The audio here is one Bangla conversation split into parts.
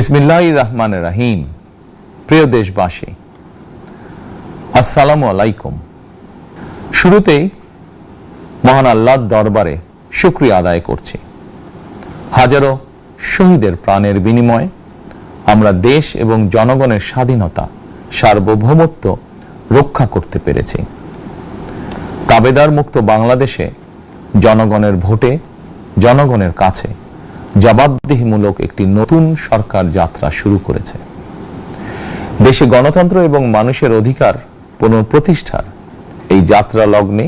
বিসমিল্লাহির রহমানির রহিম। প্রিয় দেশবাসী, আসসালামু আলাইকুম। শুরুতেই মহান আল্লাহর দরবারে শুকরিয়া আদায় করছি। হাজারো শহীদের প্রাণের বিনিময়ে আমরা দেশ এবং জনগণের স্বাধীনতা, সার্বভৌমত্ব রক্ষা করতে পেরেছি। তাবেদার মুক্ত বাংলাদেশে জনগণের ভোটে জনগণের কাছে জবাবদিহিমূলক একটি নতুন সরকার যাত্রা শুরু করেছে। দেশে গণতন্ত্র এবং মানুষের অধিকার পুনঃপ্রতিষ্ঠার এই যাত্রা লগ্নে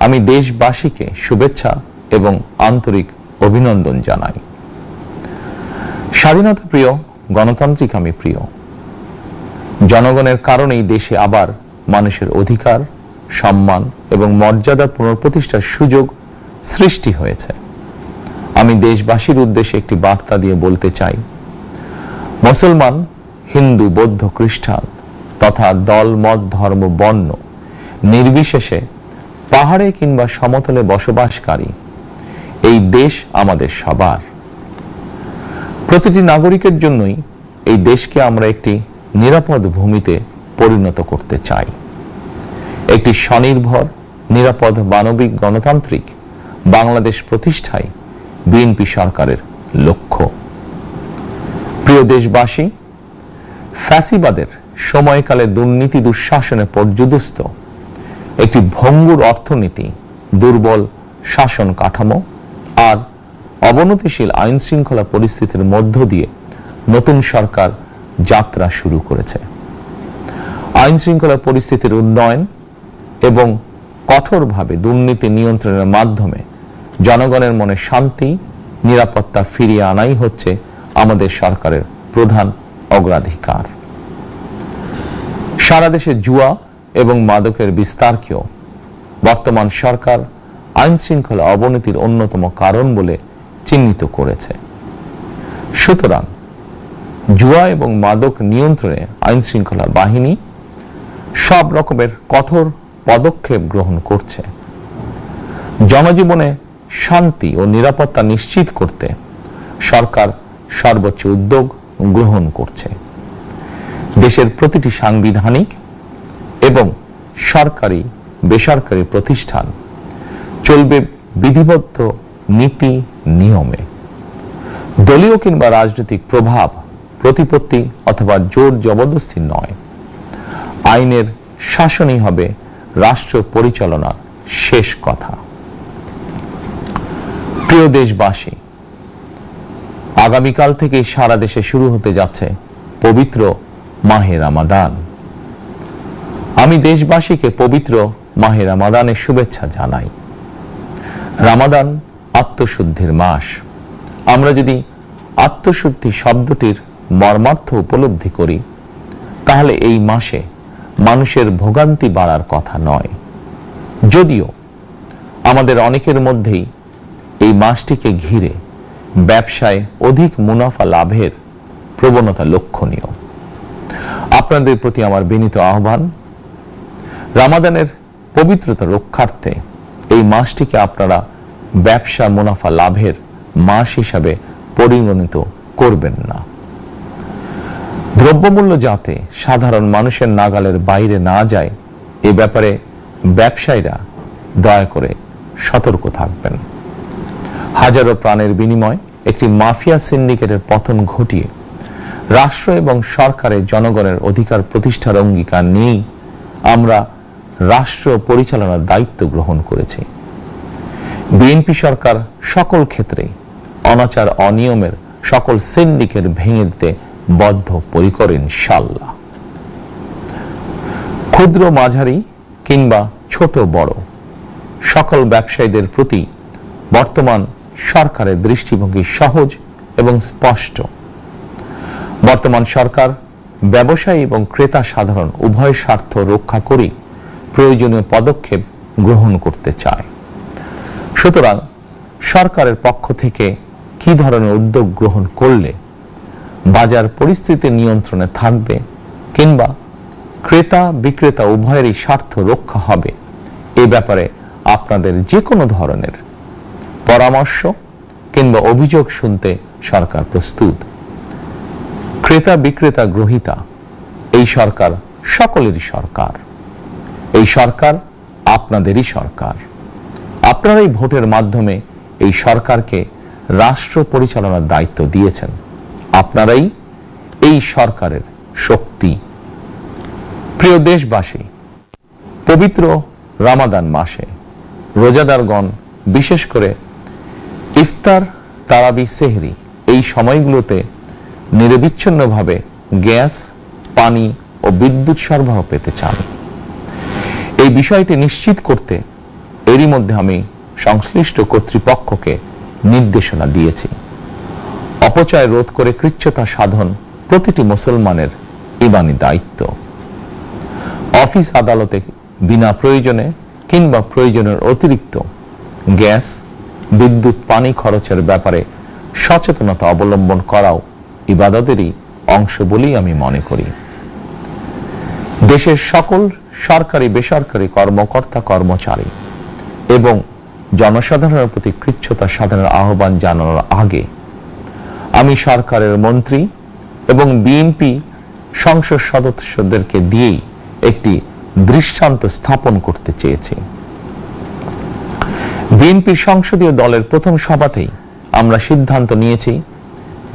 আমি দেশবাসীকে শুভেচ্ছা এবং আন্তরিক অভিনন্দন জানাই। স্বাধীনতা প্রিয়, গণতান্ত্রিক আমি প্রিয়। জনগণের কারণেই দেশে আবার মানুষের অধিকার, সম্মান এবং মর্যাদা পুনঃপ্রতিষ্ঠার সুযোগ সৃষ্টি হয়েছে। আমি দেশবাসীর উদ্দেশ্যে একটি বার্তা দিয়ে বলতে চাই, মুসলমান, হিন্দু, বৌদ্ধ, খ্রিস্টান তথা দল, মত, ধর্ম, বর্ণ নির্বিশেষে পাহাড়ে কিংবা সমতলে বসবাসকারী এই দেশ আমাদের সবার। প্রতিটি নাগরিকের জন্যই এই দেশকে আমরা একটি নিরাপদ ভূমিতে পরিণত করতে চাই। একটি স্বনির্ভর, নিরাপদ, মানবিক, গণতান্ত্রিক বাংলাদেশ প্রতিষ্ঠায় বিএনপি সরকারের লক্ষ্য। প্রিয় দেশবাসী, ফ্যাসিবাদের সময়কালে দুর্নীতি, দুঃশাসনে পর্যুদস্ত একটি ভঙ্গুর অর্থনীতি, দুর্বল শাসন কাঠামো আর অবনতিশীল আইন শৃঙ্খলা পরিস্থিতির মধ্য দিয়ে নতুন সরকার যাত্রা শুরু করেছে। আইন শৃঙ্খলা পরিস্থিতির উন্নয়ন এবং কঠোরভাবে দুর্নীতি নিয়ন্ত্রণের মাধ্যমে জনগণের মনে শান্তি, নিরাপত্তা ফিরিয়ে আনাই হচ্ছে আমাদের সরকারের প্রধান অগ্রাধিকার। সারা দেশে জুয়া এবং মাদকের বিস্তারকেও বর্তমান সরকার আইন শৃঙ্খলা অবনতির অন্যতম কারণ বলে চিহ্নিত করেছে। সুতরাং জুয়া এবং মাদক নিয়ন্ত্রণে আইন শৃঙ্খলা বাহিনী সব রকমের কঠোর পদক্ষেপ গ্রহণ করছে। জনজীবনে শান্তি ও নিরাপত্তা নিশ্চিত করতে সরকার সর্বোচ্চ উদ্যোগ গ্রহণ করছে। দেশের প্রতিটি সাংবিধানিক এবং সরকারি, বেসরকারি প্রতিষ্ঠান চলবে বিধিবদ্ধ নীতি নিয়মে। দলীয় কিংবা রাজনৈতিক প্রভাব, প্রতিপত্তি অথবা জোর জবরদস্তি নয়। আইনের শাসনই হবে রাষ্ট্র পরিচালনার শেষ কথা। প্রিয় দেশবাসী, আগামীকাল থেকে সারা দেশে শুরু হতে যাচ্ছে পবিত্র মাহে রমাদান। আমি দেশবাসীকে পবিত্র মাহে রমাদানের শুভেচ্ছা জানাই। রমাদান আত্মশুদ্ধির মাস। আমরা যদি আত্মশুদ্ধি শব্দটির মর্মার্থ উপলব্ধি করি, তাহলে এই মাসে মানুষের ভোগান্তি বাড়ার কথা নয়। যদিও আমাদের অনেকের মধ্যেই এই মাসটিকে ঘিরে ব্যবসায় অধিক মুনাফা লাভের প্রবণতা লক্ষণীয়। আপনাদের প্রতি আমার বিনীত আহ্বান, রমাদানের পবিত্রতা রক্ষার্থে এই মাসটিকে আপনারা ব্যবসা মুনাফা লাভের মাস হিসাবে পরিগণিত করবেন না। দ্রব্যমূল্য যাতে সাধারণ মানুষের নাগালের বাইরে না যায়, এ ব্যাপারে ব্যবসায়ীরা দয়া করে সতর্ক থাকবেন। হাজারো প্রাণের বিনিময়ে একটি মাফিয়া সিন্ডিকেটের পতন ঘটিয়ে রাষ্ট্র এবং সরকারের জনগণের অধিকার প্রতিষ্ঠার অঙ্গীকার নিয়েই আমরা রাষ্ট্র পরিচালনার দায়িত্ব গ্রহণ করেছি। বিএনপি সরকার সকল ক্ষেত্রে অনাচার, অনিয়মের সকল সিন্ডিকেট ভেঙে দিতে বদ্ধপরিকর ইনশাআল্লাহ। ক্ষুদ্র, মাঝারি কিংবা ছোট বড় সকল ব্যবসায়ীদের প্রতি বর্তমান সরকারের দৃষ্টিভঙ্গি সহজ এবং স্পষ্ট। বর্তমান সরকার ব্যবসায়ী এবং ক্রেতা সাধারণ উভয় স্বার্থ রক্ষা করে প্রয়োজনীয় পদক্ষেপ গ্রহণ করতে চায়। সুতরাং সরকারের পক্ষ থেকে কি ধরনের উদ্যোগ গ্রহণ করলে বাজার পরিস্থিতি নিয়ন্ত্রণে থাকবে কিংবা ক্রেতা বিক্রেতা উভয়েরই স্বার্থ রক্ষা হবে, এ ব্যাপারে আপনাদের যে কোনো ধরনের পরামর্শ কিংবা অভিযোগ শুনতে সরকার প্রস্তুত। ক্রেতা বিক্রেতা গ্রহীতা এই সরকার সকলেরই সরকার। এই সরকার আপনাদেরই সরকার। আপনারাই ভোটের মাধ্যমে এই সরকারকে রাষ্ট্র পরিচালনার দায়িত্ব দিয়েছেন। আপনারাই এই সরকারের শক্তি। প্রিয় দেশবাসী, পবিত্র রমাদান মাসে রোজাদারগণ বিশেষ করে ইফতার, তারাবি, সেহরি এই সময়গুলোতে নিরবিচ্ছিন্নভাবে গ্যাস, পানি ও বিদ্যুৎ সরবরাহ পেতে চান। এই বিষয়টি নিশ্চিত করতে এরই মধ্যে আমি সংশ্লিষ্ট কর্তৃপক্ষকে নির্দেশনা দিয়েছি। অপচয় রোধ করে কৃচ্ছ্রতা সাধন প্রতিটি মুসলমানের ঈমানি দায়িত্ব। অফিস আদালতে বিনা প্রয়োজনে কিংবা প্রয়োজনের অতিরিক্ত গ্যাস, বিদ্যুৎ, পানি খরচের ব্যাপারে সচেতনতা অবলম্বন করাও ইবাদতেরই অংশ বলেই আমি মনে করি। দেশের সকল সরকারি বেসরকারি কর্মকর্তা কর্মচারী এবং জনসাধারণের প্রতি কৃচ্ছ্রতা সাধনের আহ্বান জানানোর আগে আমি সরকারের মন্ত্রী এবং বিএনপি সংসদ সদস্যদেরকে দিয়েই একটি দৃষ্টান্ত স্থাপন করতে চেয়েছি। বিএনপি সংসদীয় দলের প্রথম সভাতেই আমরা সিদ্ধান্ত নিয়েছি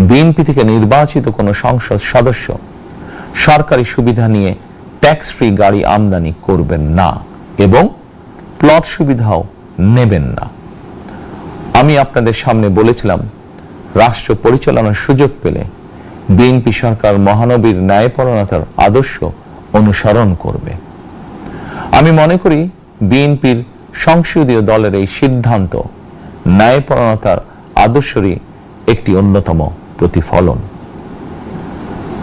বিএনপি থেকে নির্বাচিত কোন সংসদ সদস্য সরকারি সুবিধা নিয়ে ট্যাক্স ফ্রি গাড়ি আমদানি করবেন না এবং প্লট সুবিধাও নেবেন না। আমি আপনাদের সামনে বলেছিলাম রাষ্ট্র পরিচালনার সুযোগ পেলে বিএনপি সরকার মহানবীর ন্যায়পরায়ণতার আদর্শ অনুসরণ করবে। আমি মনে করি বিএনপির সংসদীয় দলের এই সিদ্ধান্ত ন্যায়পরায়ণতার আদর্শেরই একটি অন্যতম প্রতিফলন।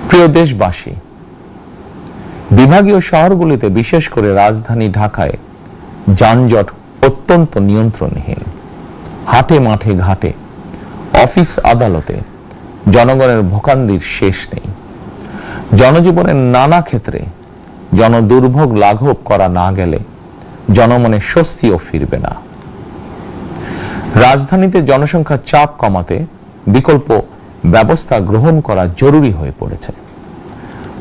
প্রিয় দেশবাসী, বিভাগীয় শহরগুলিতে বিশেষ করে রাজধানী ঢাকায় যানজট অত্যন্ত নিয়ন্ত্রণহীন। হাটে মাঠে ঘাটে, অফিস আদালতে জনগণের ভোগান্তির শেষ নেই। জনজীবনের নানা ক্ষেত্রে জনদুর্ভোগ লাঘব করা না গেলে জনমনে স্বস্তিও ফিরবে না। রাজধানীতে জনসংখ্যার চাপ কমাতে বিকল্প ব্যবস্থা গ্রহণ করা জরুরি হয়ে পড়েছে।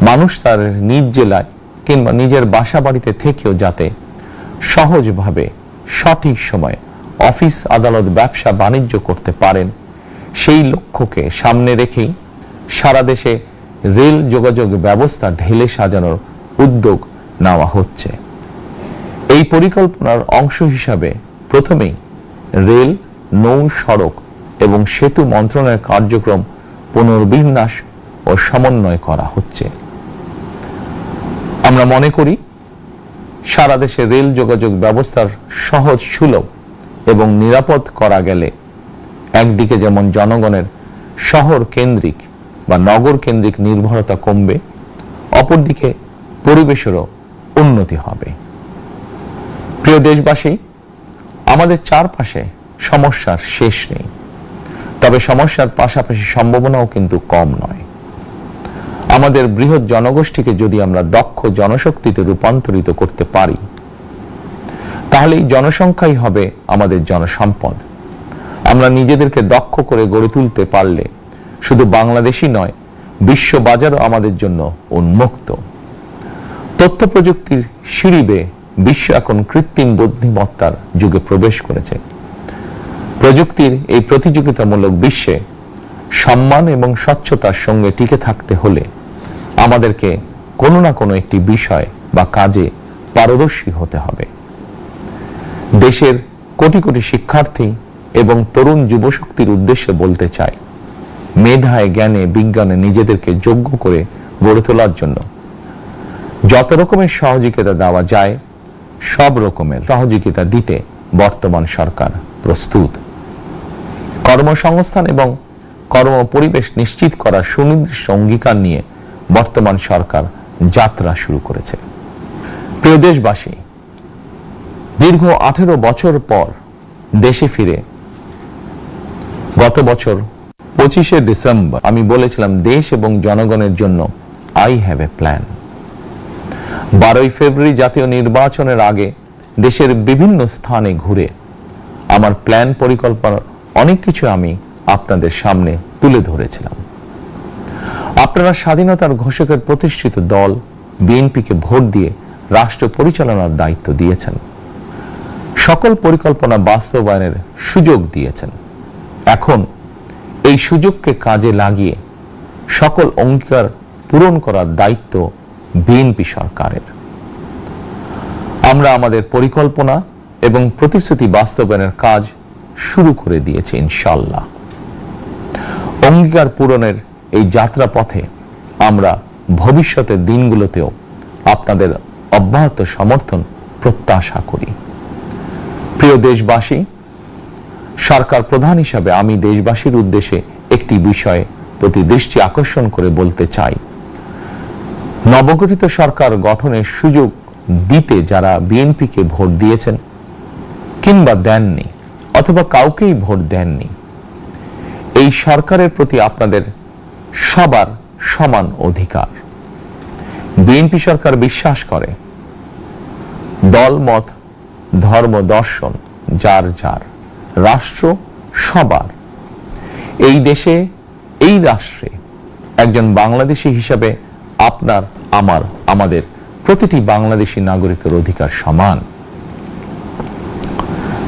মানুষ তার নিজ জেলায় কিংবা নিজের বাসা বাড়িতে থেকেও যাতে সহজভাবে সঠিক সময়ে অফিস, আদালত, ব্যবসা বাণিজ্য করতে পারেন, সেই লক্ষ্যকে সামনে রেখেই সারা দেশে রেল যোগাযোগ ব্যবস্থা ঢেলে সাজানোর উদ্যোগ নেওয়া হচ্ছে। এই পরিকল্পনার অংশ হিসাবে প্রথমেই রেল, নৌ, সড়ক এবং সেতু মন্ত্রণালয়ের কার্যক্রম পুনর্বিন্যাস ও সমন্বয় করা হচ্ছে। আমরা মনে করি সারা দেশে রেল যোগাযোগ ব্যবস্থার সহজ, সুলভ এবং নিরাপদ করা গেলে একদিকে যেমন জনগণের শহর কেন্দ্রিক বা নগর কেন্দ্রিক নির্ভরতা কমবে, অপরদিকে পরিবেশেরও উন্নতি হবে। প্রিয় দেশবাসী, আমাদের চারপাশে সমস্যার শেষ নেই, তবে সমস্যার পাশাপাশি সম্ভাবনাও কিন্তু কম নয়। আমাদের বৃহৎ জনগোষ্ঠীকে যদি আমরা দক্ষ জনশক্তিতে রূপান্তরিত করতে পারি, তাহলে এই জনসংখ্যাই হবে আমাদের জনসম্পদ। আমরা নিজেদেরকে দক্ষ করে গড়ে তুলতে পারলে শুধু বাংলাদেশই নয়, বিশ্ব বাজারও আমাদের জন্য উন্মুক্ত। তথ্য প্রযুক্তির সিঁড়ি বেয়ে বিশ্ব এখন কৃত্রিম বুদ্ধিমত্তার যুগে প্রবেশ করেছে। প্রযুক্তির এই প্রতিযোগিতামূলক বিশ্বে সম্মান এবং স্বচ্ছতার সঙ্গে টিকে থাকতে হলে আমাদেরকে কোনো না কোনো একটি বিষয় বা কাজে পারদর্শী হতে হবে। দেশের কোটি কোটি শিক্ষার্থী এবং তরুণ যুবশক্তির উদ্দেশ্যে বলতে চাই, মেধায়, জ্ঞানে, বিজ্ঞানে নিজেদেরকে যোগ্য করে গড়ে তোলার জন্য যত রকমের সহযোগিতা দেওয়া যায় সব রকমের সহযোগিতা দিতে বর্তমান সরকার প্রস্তুত। কর্মসংস্থান এবং কর্ম পরিবেশ নিশ্চিত করার সুনির্দিষ্ট অঙ্গীকার নিয়ে বর্তমান সরকার যাত্রা শুরু করেছে। প্রিয় দেশবাসী, দীর্ঘ 18 বছর পর দেশে ফিরে গত বছর 25শে ডিসেম্বর আমি বলেছিলাম দেশ এবং জনগণের জন্য আই হ্যাভ এ প্ল্যান। 12ই ফেব্রুয়ারি জাতীয় নির্বাচনের আগে দেশের বিভিন্ন স্থানে ঘুরে আমার প্ল্যান পরিকল্পনার অনেক কিছু আমি আপনাদের সামনে তুলে ধরেছিলাম। আপনারা স্বাধীনতার ঘোষকের প্রতিষ্ঠিত দল বিএনপিকে ভোট দিয়ে রাষ্ট্র পরিচালনার দায়িত্ব দিয়েছেন, সকল পরিকল্পনা বাস্তবায়নের সুযোগ দিয়েছেন। এখন এই সুযোগকে কাজে লাগিয়ে সকল অঙ্গীকার পূরণ করার দায়িত্ব বিএনপি সরকারের। আমরা আমাদের পরিকল্পনা এবং প্রতিশ্রুতি বাস্তবায়নের কাজ শুরু করে দিয়েছি ইনশাআল্লাহ। অঙ্গীকার পূরণের এই যাত্রা পথে আমরা ভবিষ্যতের দিনগুলোতেও আপনাদের অব্যাহত সমর্থন প্রত্যাশা করি। প্রিয় দেশবাসী, সরকার প্রধান হিসাবে আমি দেশবাসীর উদ্দেশ্যে একটি বিষয়ে প্রতি দৃষ্টি আকর্ষণ করে বলতে চাই। নবগঠিত সরকার গঠনের সুযোগ দিতে যারা বিএনপিকে ভোট দিয়েছেন কিংবা দেননি অথবা কাউকেই ভোট দেননি, এই সরকারের প্রতি আপনাদের সবার সমান অধিকার। বিএনপি সরকার বিশ্বাস করে দল মত ধর্ম দর্শন যার যার, রাষ্ট্র সবার। এই দেশে এই রাষ্ট্রে একজন বাংলাদেশী হিসাবে আপনার আমার আমাদের প্রতিটি বাংলাদেশী নাগরিকের অধিকার সমান।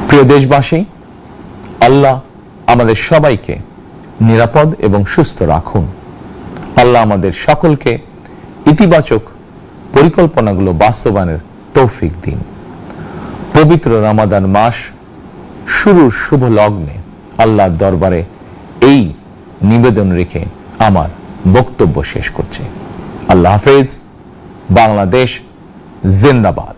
প্রিয় দেশবাসী, আল্লাহ আমাদের সবাইকে নিরাপদ এবং সুস্থ রাখুন। আল্লাহ আমাদের সকলকে ইতিবাচক পরিকল্পনাগুলো বাস্তবায়নের তৌফিক দিন। পবিত্র রমাদান মাস শুরুর শুভ লগ্নে আল্লাহর দরবারে এই নিবেদন রেখে আমার বক্তব্য শেষ করছি। আল্লাহ হাফেজ। বাংলাদেশ জিন্দাবাদ।